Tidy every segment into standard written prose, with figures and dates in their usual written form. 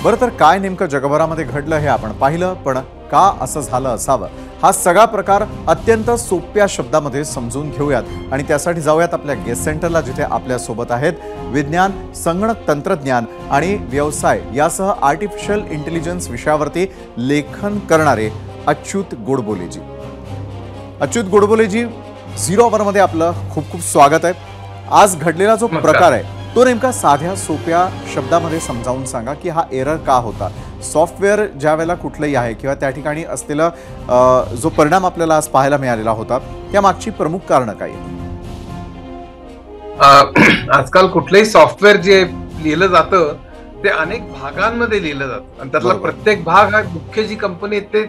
बरं, तर काय नेमकं जगभरामध्ये घडलं हे आपण पाहिलं, पण का असं झालं असावं हा सगळा प्रकार अत्यंत सोप्या शब्दामध्ये समजून घेऊयात आणि त्यासाठी जाऊयात आपल्या गेस्ट सेंटरला, जिथे आपल्या सोबत आहेत विज्ञान, संगणक तंत्रज्ञान आणि व्यवसाय यासह आर्टिफिशियल इंटेलिजन्स विषयावरती लेखन करणारे अच्युत गोडबोलेजी. अच्युत गोडबोलेजी, झिरो अवरमध्ये आपलं खूप खूप स्वागत आहे. आज घडलेला जो प्रकार आहे तो नेमका साध्या सोप्या शब्दामध्ये समजावून सांगा की हा एरर का होता. सॉफ्टवेअर ज्या वेळेला कुठलंही आहे किंवा त्या ठिकाणी असलेला जो परिणाम आपल्याला आज पाहायला मिळालेला होता त्या मागची प्रमुख कारणं काय आहेत? आजकाल कुठलंही सॉफ्टवेअर जे लिहिलं जातं ते अनेक भागांमध्ये लिहिलं जातं आणि त्यातला प्रत्येक भाग हा मुख्य जी कंपनी ते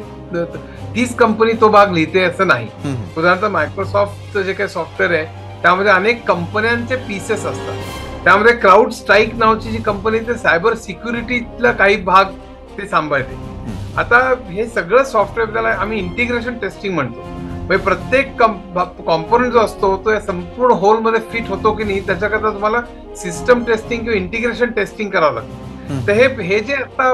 तीच कंपनी तो भाग लिहिते असं नाही. उदाहरणार्थ मायक्रोसॉफ्टचं जे काही सॉफ्टवेअर आहे त्यामध्ये अनेक कंपन्यांचे पीसेस असतात. त्यामध्ये क्राऊड स्ट्राईक नावाची जी कंपनी ते सायबर सिक्युरिटीतला काही भाग ते सांभाळते. आता हे सगळं सॉफ्टवेअर त्याला आम्ही इंटिग्रेशन टेस्टिंग म्हणतो. म्हणजे प्रत्येक कॉम्पोनंट जो असतो तो या संपूर्ण होलमध्ये फिट होतो की नाही त्याच्याकरता तुम्हाला सिस्टम टेस्टिंग किंवा इंटिग्रेशन टेस्टिंग करावं लागतं. तर हे जे आता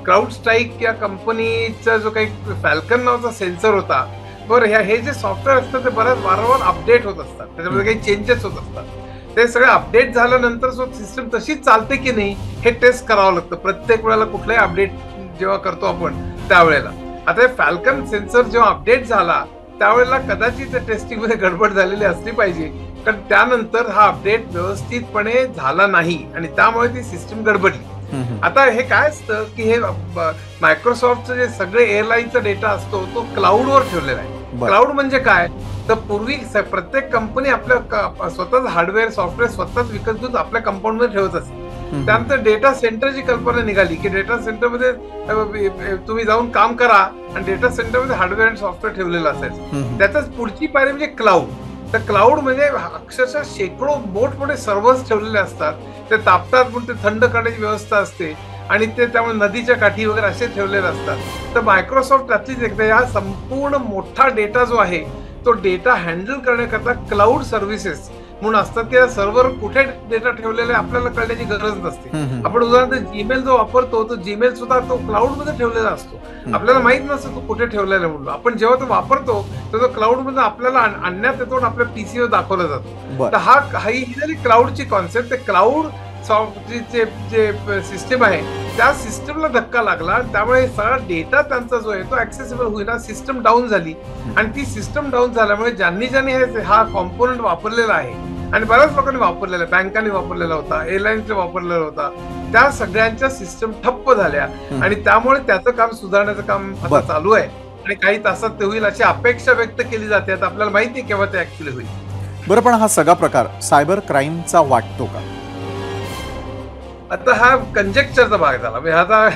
क्राऊड स्ट्राईक या कंपनीचा जो काही फॅल्कन नावाचा सेन्सर होता, बरं, हे जे सॉफ्टवेअर असतं ते बऱ्याच वारंवार अपडेट होत असतात, त्याच्यामध्ये काही चेंजेस होत असतात. ते सगळे अपडेट झाल्यानंतर सिस्टम तशीच चालते की नाही हे टेस्ट करावं लागतं प्रत्येक वेळेला. कुठलाही अपडेट जेव्हा करतो आपण त्यावेळेला, आता हे फॅल्कन सेन्सर जेव्हा अपडेट झाला त्यावेळेला कदाचित टेस्टिंग मध्ये गडबड झालेली असली पाहिजे, कारण त्यानंतर हा अपडेट व्यवस्थितपणे झाला नाही आणि त्यामुळे ती सिस्टम गडबडली. आता हे काय असतं की हे मायक्रोसॉफ्टचं जे सगळे एअरलाईनचा डेटा असतो तो क्लाउडवर ठेवलेला आहे. क्लाउड म्हणजे काय, तर पूर्वी प्रत्येक कंपनी आपल्या स्वतःच हार्डवेअर सॉफ्टवेअर स्वतःच विकत घेऊन आपल्या कंपाऊंड मध्ये ठेवत असते. त्यानंतर डेटा सेंटरची कल्पना निघाली की डेटा सेंटरमध्ये तुम्ही जाऊन काम करा आणि डेटा सेंटरमध्ये हार्डवेअर आणि सॉफ्टवेअर ठेवलेलं असायचं. त्याच्याच पुढची पायरी म्हणजे क्लाउड. तर क्लाउड म्हणजे अक्षरशः शेकडो मोठमोठे सर्व्हर्स ठेवलेले असतात. ते तापतात म्हणून ते थंड करण्याची व्यवस्था असते आणि ते त्यामुळे नदीच्या काठी वगैरे असे ठेवलेले असतात. तर मायक्रोसॉफ्ट त्यातलीच एकदा या संपूर्ण मोठा डेटा जो आहे तो डेटा हँडल करण्याकरता क्लाउड सर्व्हिसेस म्हणून असतात. त्या सर्व्हर कुठे डेटा ठेवलेला आहे आपल्याला कळण्याची गरज नसते. आपण उदाहरणार्थ जीमेल जो वापरतो तो जीमेल सुद्धा तो क्लाउड मध्ये ठेवलेला असतो. आपल्याला माहित नसतं तो कुठे ठेवलेला आहे म्हणून. आपण जेव्हा तो वापरतो तर तो क्लाउड मध्ये आपल्याला आणण्यात येतो आणि आपल्या पीसीवर दाखवला जातो. तर ही झाली क्लाउडची कॉन्सेप्ट. क्लाउड जे सिस्टम आहे त्या सिस्टमला धक्का लागला, त्यामुळे सगळा डेटा त्यांचा जो आहे तो ऍक्सेसिबल होईना, सिस्टम डाऊन झाली. आणि ती सिस्टम डाऊन झाल्यामुळे ज्यांनी हा कॉम्पोनंट वापरलेला आहे आणि बऱ्याच लोकांनी वापरलेला, बँकांनी वापरलेला होता, एअरलाईन्सने वापरलेला होता, त्या सगळ्यांच्या सिस्टम ठप्प झाल्या आणि त्यामुळे त्याचं काम सुधारण्याचं काम आता चालू आहे आणि काही तासात ते होईल अशी अपेक्षा व्यक्त केली जाते. आता आपल्याला माहिती आहे केव्हा ते ऍक्च्युअली होईल. बरं, पण हा सगळा प्रकार सायबर क्राईमचा वाटतो का? आता हा कंजेक्चरचा भाग झाला. म्हणजे आता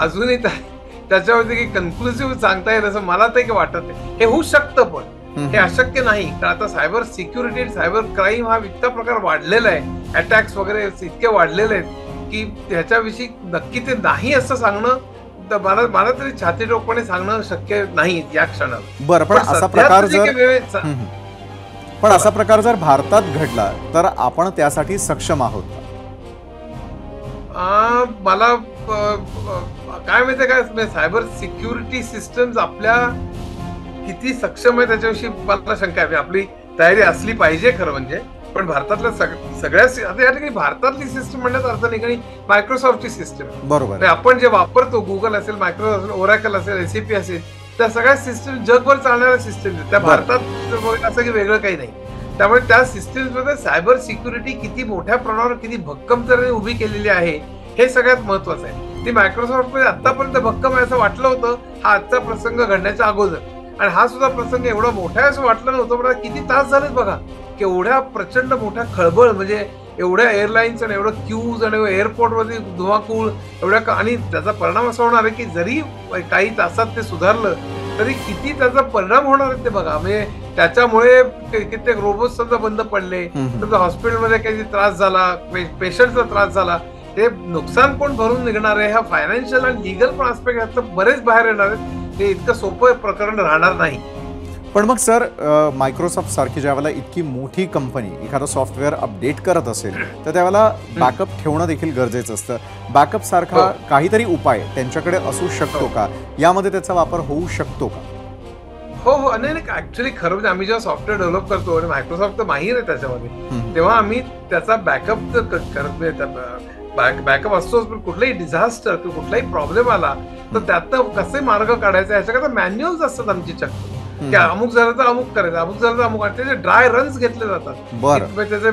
अजूनही त्याच्यावरती काही कन्क्लुसिव्ह सांगता येईल असं मला तर वाटत नाही. हे होऊ शकतं पण हे अशक्य नाही, कारण आता सायबर सिक्युरिटी, सायबर क्राईम हा इतका प्रकार वाढलेला आहे, अटॅक्स वगैरे इतके वाढलेले आहेत की ह्याच्याविषयी नक्की ते नाही असं सांगणं मला तरी छातीठोकपणे सांगणं शक्य नाही या क्षणाला. बरं, पण असा प्रकार जर भारतात घडला तर आपण त्यासाठी सक्षम आहोत? मला काय माहितीये काय, सायबर सिक्युरिटी सिस्टम्स आपल्या किती सक्षम आहे त्याच्याविषयी मला शंका आहे. आपली तयारी असली पाहिजे खरं म्हणजे, पण भारतातल्या सगळ्या आता या ठिकाणी भारतातली सिस्टम म्हणण्याचा अर्थ नाही, कारण मायक्रोसॉफ्टची सिस्टम बरोबर आपण जे वापरतो, गुगल असेल, मायक्रोसॉफ्ट असेल, ओरॅकल असेल, एसएपी असेल, त्या सगळ्या सिस्टम जगभर चालणाऱ्या सिस्टम त्या भारतात असं की वेगळं काही नाही. त्यामुळे त्या सिस्टीममध्ये सायबर सिक्युरिटी किती मोठ्या प्रमाणावर किती भक्कम तऱ्हेने उभी केलेली आहे हे सगळ्यात महत्वाचं आहे. ती मायक्रोसॉफ्टमध्ये आतापर्यंत भक्कम आहे असं वाटलं होतं हा आजचा प्रसंग घडण्याच्या अगोदर, आणि हा सुद्धा प्रसंग एवढा मोठा आहे असं वाटलं नव्हतं. पण किती तास झालेत बघा, केवढ्या प्रचंड मोठ्या खळबळ, म्हणजे एवढ्या एअरलाईन्स आणि एवढं क्यूज आणि एअरपोर्टवरती धुमाकूळ एवढ्या, आणि त्याचा परिणाम असा होणार आहे की जरी काही तासात ते सुधारलं तरी किती त्याचा परिणाम होणार आहे ते बघा. म्हणजे त्याच्यामुळे कित्येक रोबोट सुद्धा बंद पडले, तर हॉस्पिटलमध्ये काही त्रास झाला, पेशंटचा त्रास झाला, ते नुकसान कोण भरून निघणार आहे, हा फायनान्शियल आणि लिगल पण आस्पेक्ट यातलं बरेच बाहेर येणार आहेत. ते इतकं सोपं प्रकरण राहणार नाही. पण मग सर मायक्रोसॉफ्ट सारखी ज्यावेळेला इतकी मोठी कंपनी एखादं सॉफ्टवेअर अपडेट करत असेल तर त्यावेळेला बॅकअप ठेवणं देखील गरजेचं असतं. बॅकअप सारखा काहीतरी उपाय त्यांच्याकडे असू शकतो का, यामध्ये त्याचा वापर होऊ शकतो का? हो नाही ऍक्च्युली खरं म्हणजे आम्ही जेव्हा सॉफ्टवेअर डेव्हलप करतो आणि मायक्रोसॉफ्ट तर माहीर आहे त्याच्यामध्ये, तेव्हा आम्ही त्याचा बॅकअप करत बॅकअप असतोच. पण कुठलाही डिझास्टर किंवा कुठलाही प्रॉब्लेम आला तर त्यातनं कसे मार्ग काढायचे ह्याच्याकरता मॅन्युअल्स असतात आमची चक्क, की अमुक झालं तर अमुक करायचं, अमुक झालं तर अमुक. त्याचे ड्राय रन्स घेतले जातात. त्याचे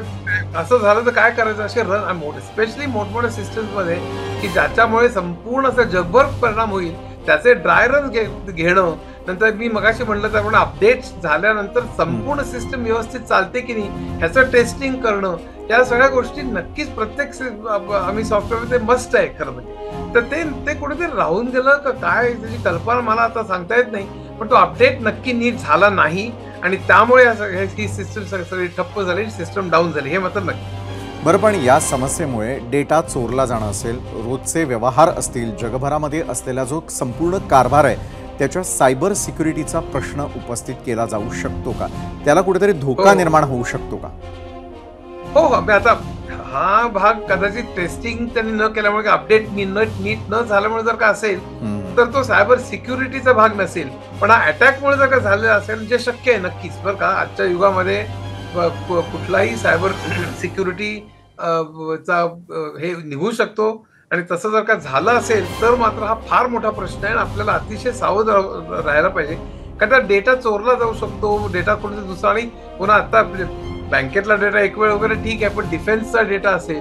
असं झालं तर काय करायचं असे रन, स्पेशली मोठमोठ्या सिस्टम्स मध्ये की ज्याच्यामुळे संपूर्ण असं जगभर परिणाम होईल त्याचे ड्राय रन घेणं. नंतर मी मगाशी म्हणलं त्याप्रमाणे अपडेट्स झाल्यानंतर संपूर्ण सिस्टम व्यवस्थित चालते की नाही ह्याचं टेस्टिंग करणं, या सगळ्या गोष्टी नक्कीच प्रत्येक आम्ही सॉफ्टवेअर मस्ट आहे खरं म्हणजे. तर ते कुठेतरी राहून गेलं का काय त्याची कल्पना मला आता सांगता येत नाही. पण तो अपडेट नक्की नीट झाला नाही आणि त्यामुळे ही सिस्टम सगळी ठप्प झाली, सिस्टम डाऊन झाली, हे मात्र नक्की. बरं, पण या समस्येमुळे डेटा चोरला जाणं असेल, रोजचे व्यवहार असतील, जगभरामध्ये असलेला जो संपूर्ण कारभार आहे त्याच्या सायबर सिक्युरिटीचा प्रश्न उपस्थित केला जाऊ शकतो का? त्याला कुठेतरी धोका निर्माण होऊ शकतो का? हो आता हा भाग कदाचित टेस्टिंग त्यांनी न केल्यामुळे, अपडेट नीट न झाल्यामुळे जर का असेल तर तो सायबर सिक्युरिटीचा भाग नसेल. पण हा अटॅकमुळे जर का झालेला असेल, जे शक्य आहे नक्कीच बरं का, आजच्या युगामध्ये कुठलाही सायबर सिक्युरिटी चा हे निघू शकतो. आणि तसं जर का झालं असेल तर मात्र हा फार मोठा प्रश्न आहे आणि आपल्याला अतिशय सावध राहायला पाहिजे. कारण त्या डेटा चोरला जाऊ शकतो, डेटा कोणता दुसरा. आणि पुन्हा आता बँकेतला डेटा एक वेळ वगैरे ठीक आहे, पण डिफेन्सचा डेटा असेल,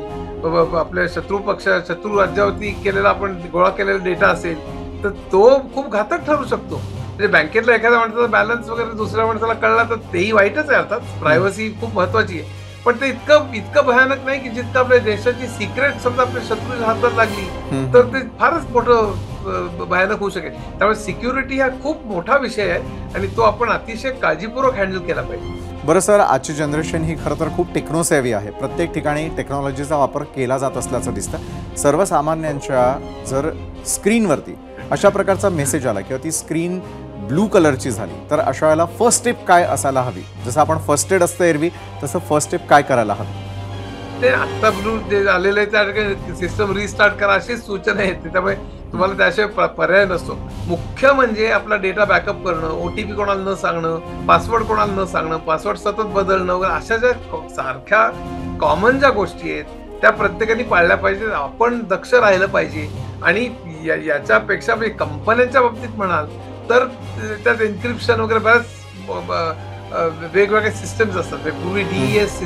आपल्या शत्रू राज्यावरती केलेला आपण गोळा केलेला डेटा असेल तर तो खूप घातक ठरू शकतो. म्हणजे बँकेतला एखाद्या माणसाचा बॅलन्स वगैरे दुसऱ्या माणसाला कळला तर तेही वाईटच आहे. अर्थात प्रायव्हसी खूप महत्वाची आहे, पण ते इतकं भयानक नाही की जितकं आपल्या देशाची सिक्रेट समजा आपल्या शत्रूच्या हातात लागली तर ते फारच मोठं भयानक होऊ शकेल. त्यामुळे सिक्युरिटी हा खूप मोठा विषय आहे आणि तो आपण अतिशय काळजीपूर्वक हँडल केला पाहिजे. बरं सर, आजची जनरेशन ही खरं तर खूप टेक्नोसेव्ही आहे. प्रत्येक ठिकाणी टेक्नॉलॉजीचा वापर केला जात असल्याचं दिसतं. सर्वसामान्यांच्या जर स्क्रीनवरती अशा प्रकारचा मेसेज आला किंवा ती स्क्रीन ब्लू कलरची झाली तर अशा वेळेला फर्स्ट स्टेप काय असायला हवी? जसं आपण फर्स्ट एड असतं एरवी तसं फर्स्ट स्टेप काय करायला हवी? ते आत्ता ब्लू जे आलेलं आहे त्या सिस्टम रिस्टार्ट करा अशीच सूचना येते. त्यामुळे तुम्हाला त्याशिवाय पर्याय नसतो. मुख्य म्हणजे आपला डेटा बॅकअप करणं, ओटीपी कोणाला न सांगणं, पासवर्ड कोणाला न सांगणं, पासवर्ड सतत बदलणं वगैरे अशा ज्या सारख्या कॉमन ज्या गोष्टी आहेत त्या प्रत्येकाने पाळल्या पाहिजे. आपण दक्ष राहिलं पाहिजे. आणि याच्यापेक्षा म्हणजे कंपन्यांच्या बाबतीत म्हणाल तर त्यात एन्क्रिप्शन वगैरे बऱ्याच वेगवेगळ्या सिस्टम्स असतात. पूर्वी DES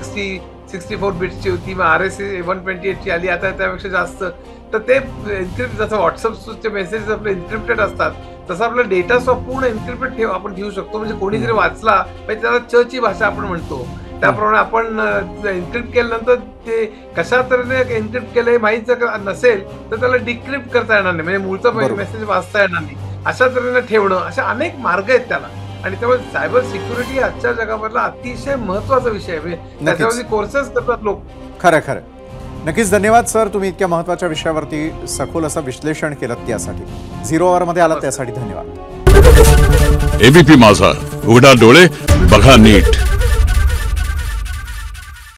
64 बिट्सची होती, मग RSA 128 ची आली, आता त्यापेक्षा जास्त. तर ते एन्क्रिप्ट, जसं व्हॉट्सअपचे मेसेज आपले एन्क्रिप्टेड असतात तसं आपला डेटा पूर्ण एन्क्रिप्टेड आपण ठेवू शकतो. म्हणजे कोणी जरी वाचला म्हणजे त्याला ची भाषा आपण म्हणतो त्याप्रमाणे आपण एन्क्रिप्ट केल्यानंतर ते कशा तऱ्हेने एन्क्रिप्ट केलं हे माहीत जर नसेल तर त्याला डिक्रिप्ट करता येणार नाही, म्हणजे मूळचा मेसेज वाचता येणार नाही. अशा तऱ्हेने ठेवणं, अशा अनेक मार्ग आहेत त्याला. आणि त्यामुळे सायबर सिक्युरिटी आजच्या जगामधला अतिशय महत्वाचा विषय आहे. त्याच्यावरती कोर्सेस करतात लोक. खरं नक्कीच. धन्यवाद सर, तुम्ही इतक्या महत्वाच्या विषयावरती सखोल असं विश्लेषण केलं त्यासाठी. 0 आवर मध्ये आलात त्यासाठी धन्यवाद. ABP माझा, उघडा डोळे बघा नीट.